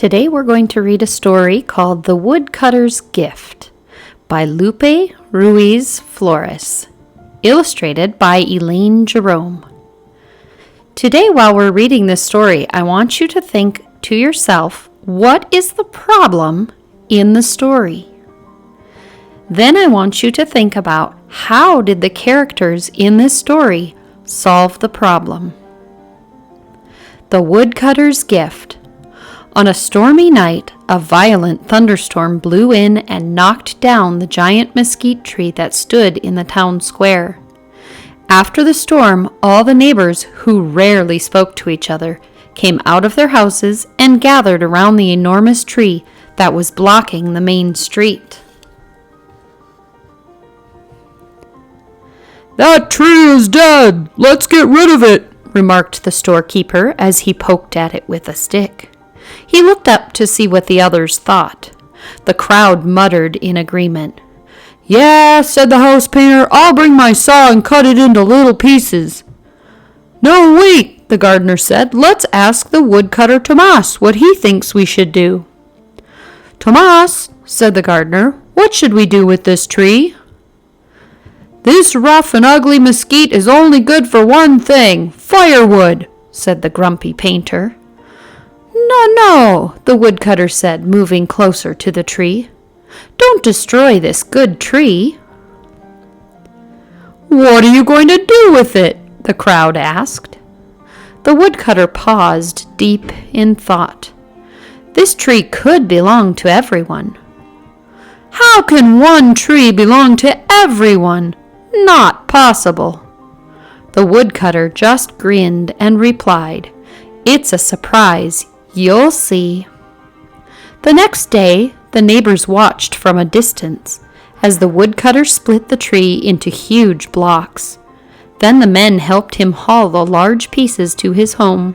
Today we're going to read a story called The Woodcutter's Gift by Lupe Ruiz Flores, illustrated by Elaine Jerome. Today, while we're reading this story, I want you to think to yourself, what is the problem in the story? Then I want you to think about how did the characters in this story solve the problem. The Woodcutter's Gift. On a stormy night, a violent thunderstorm blew in and knocked down the giant mesquite tree that stood in the town square. After the storm, all the neighbors, who rarely spoke to each other, came out of their houses and gathered around the enormous tree that was blocking the main street. "That tree is dead! Let's get rid of it!" remarked the storekeeper as he poked at it with a stick. He looked up to see what the others thought. The crowd muttered in agreement. "Yeah," said the house painter, "I'll bring my saw and cut it into little pieces." "No, wait," the gardener said. "Let's ask the woodcutter Tomas what he thinks we should do." "Tomas," said the gardener, "what should we do with this tree?" "This rough and ugly mesquite is only good for one thing, firewood," said the grumpy painter. No, the woodcutter said, moving closer to the tree. "Don't destroy this good tree." "What are you going to do with it?" the crowd asked. The woodcutter paused, deep in thought. This tree could belong to everyone. "How can one tree belong to everyone? Not possible." The woodcutter just grinned and replied, "It's a surprise. You'll see." The next day, the neighbors watched from a distance as the woodcutter split the tree into huge blocks. Then the men helped him haul the large pieces to his home.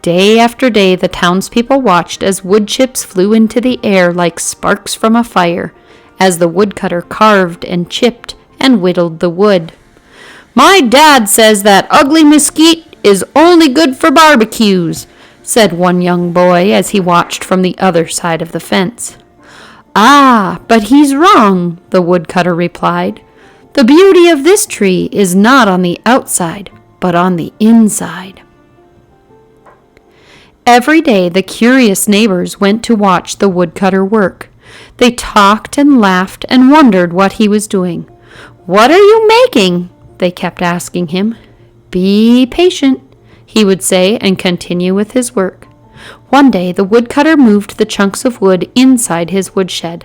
Day after day, the townspeople watched as wood chips flew into the air like sparks from a fire, as the woodcutter carved and chipped and whittled the wood. "My dad says that ugly mesquite is only good for barbecues," said one young boy as he watched from the other side of the fence. "Ah, but he's wrong," the woodcutter replied. "The beauty of this tree is not on the outside, but on the inside." Every day the curious neighbors went to watch the woodcutter work. They talked and laughed and wondered what he was doing. "What are you making?" they kept asking him. "Be patient," he would say, and continue with his work. One day the woodcutter moved the chunks of wood inside his woodshed.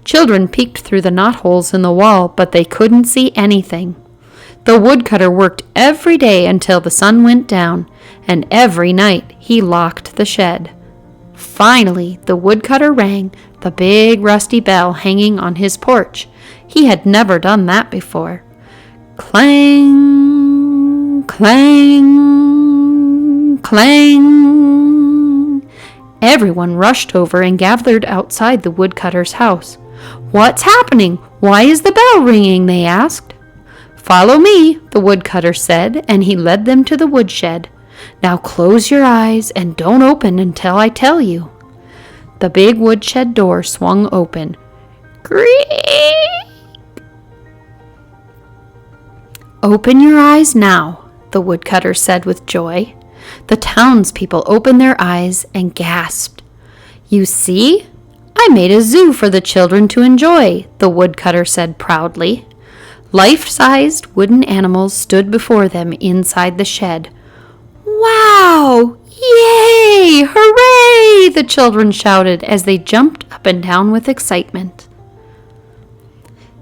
Children peeked through the knotholes in the wall, but they couldn't see anything. The woodcutter worked every day until the sun went down, and every night he locked the shed. Finally, the woodcutter rang the big rusty bell hanging on his porch. He had never done that before. Clang, clang, clang. Everyone rushed over and gathered outside the woodcutter's house. "What's happening? Why is the bell ringing?" they asked. "Follow me," the woodcutter said, and he led them to the woodshed. "Now close your eyes and don't open until I tell you." The big woodshed door swung open. Creak! "Open your eyes now," the woodcutter said with joy. The townspeople opened their eyes and gasped. "You see? I made a zoo for the children to enjoy," the woodcutter said proudly. Life-sized wooden animals stood before them inside the shed. "Wow! Yay! Hooray!" the children shouted as they jumped up and down with excitement.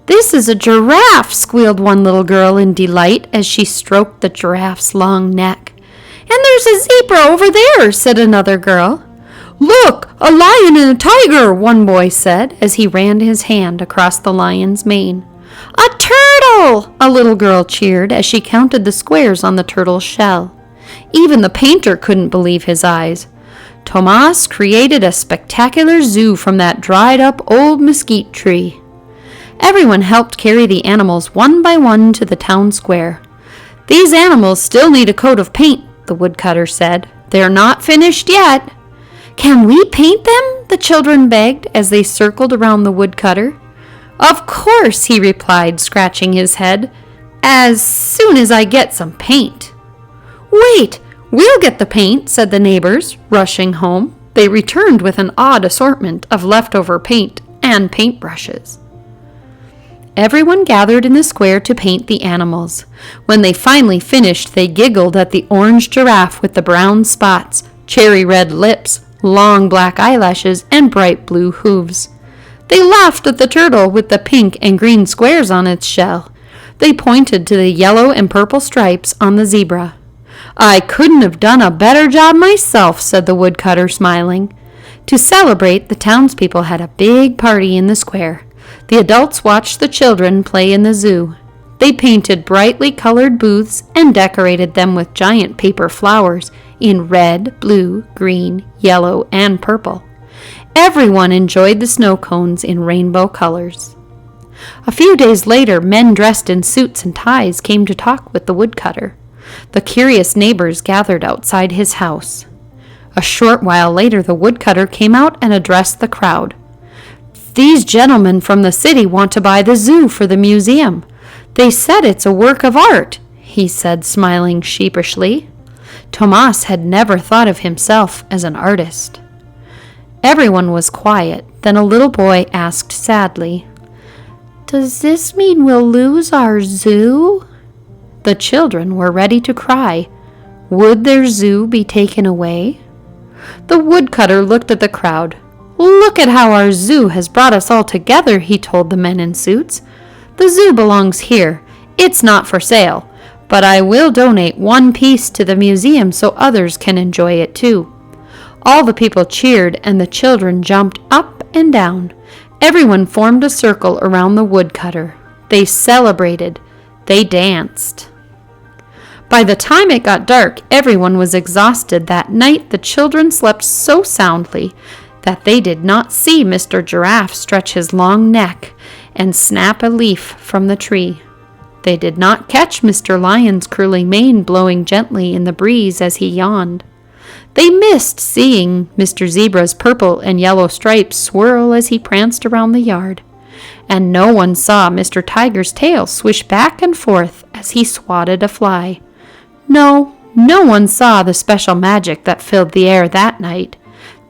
"This is a giraffe," squealed one little girl in delight as she stroked the giraffe's long neck. "And there's a zebra over there," said another girl. "Look, a lion and a tiger," one boy said as he ran his hand across the lion's mane. "A turtle!" a little girl cheered as she counted the squares on the turtle's shell. Even the painter couldn't believe his eyes. Tomas created a spectacular zoo from that dried-up old mesquite tree. Everyone helped carry the animals one by one to the town square. "These animals still need a coat of paint," the woodcutter said. "They're not finished yet." "Can we paint them?" the children begged as they circled around the woodcutter. "Of course," he replied, scratching his head, "as soon as I get some paint." "Wait, we'll get the paint," said the neighbors, rushing home. They returned with an odd assortment of leftover paint and paintbrushes. Everyone gathered in the square to paint the animals. When they finally finished, they giggled at the orange giraffe with the brown spots, cherry red lips, long black eyelashes, and bright blue hooves. They laughed at the turtle with the pink and green squares on its shell. They pointed to the yellow and purple stripes on the zebra. "I couldn't have done a better job myself," said the woodcutter, smiling. To celebrate, the townspeople had a big party in the square. The adults watched the children play in the zoo. They painted brightly colored booths and decorated them with giant paper flowers in red, blue, green, yellow, and purple. Everyone enjoyed the snow cones in rainbow colors. A few days later, men dressed in suits and ties came to talk with the woodcutter. The curious neighbors gathered outside his house. A short while later, the woodcutter came out and addressed the crowd. "These gentlemen from the city want to buy the zoo for the museum. They said it's a work of art," he said, smiling sheepishly. Tomas had never thought of himself as an artist. Everyone was quiet. Then a little boy asked sadly, "Does this mean we'll lose our zoo?" The children were ready to cry. Would their zoo be taken away? The woodcutter looked at the crowd. "Look at how our zoo has brought us all together," he told the men in suits. "The zoo belongs here. It's not for sale, but I will donate one piece to the museum so others can enjoy it too." All the people cheered and the children jumped up and down. Everyone formed a circle around the woodcutter. They celebrated. They danced. By the time it got dark, everyone was exhausted. That night, the children slept so soundly that they did not see Mr. Giraffe stretch his long neck and snap a leaf from the tree. They did not catch Mr. Lion's curly mane blowing gently in the breeze as he yawned. They missed seeing Mr. Zebra's purple and yellow stripes swirl as he pranced around the yard. And no one saw Mr. Tiger's tail swish back and forth as he swatted a fly. No one saw the special magic that filled the air that night.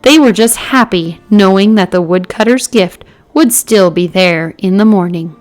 They were just happy knowing that the woodcutter's gift would still be there in the morning.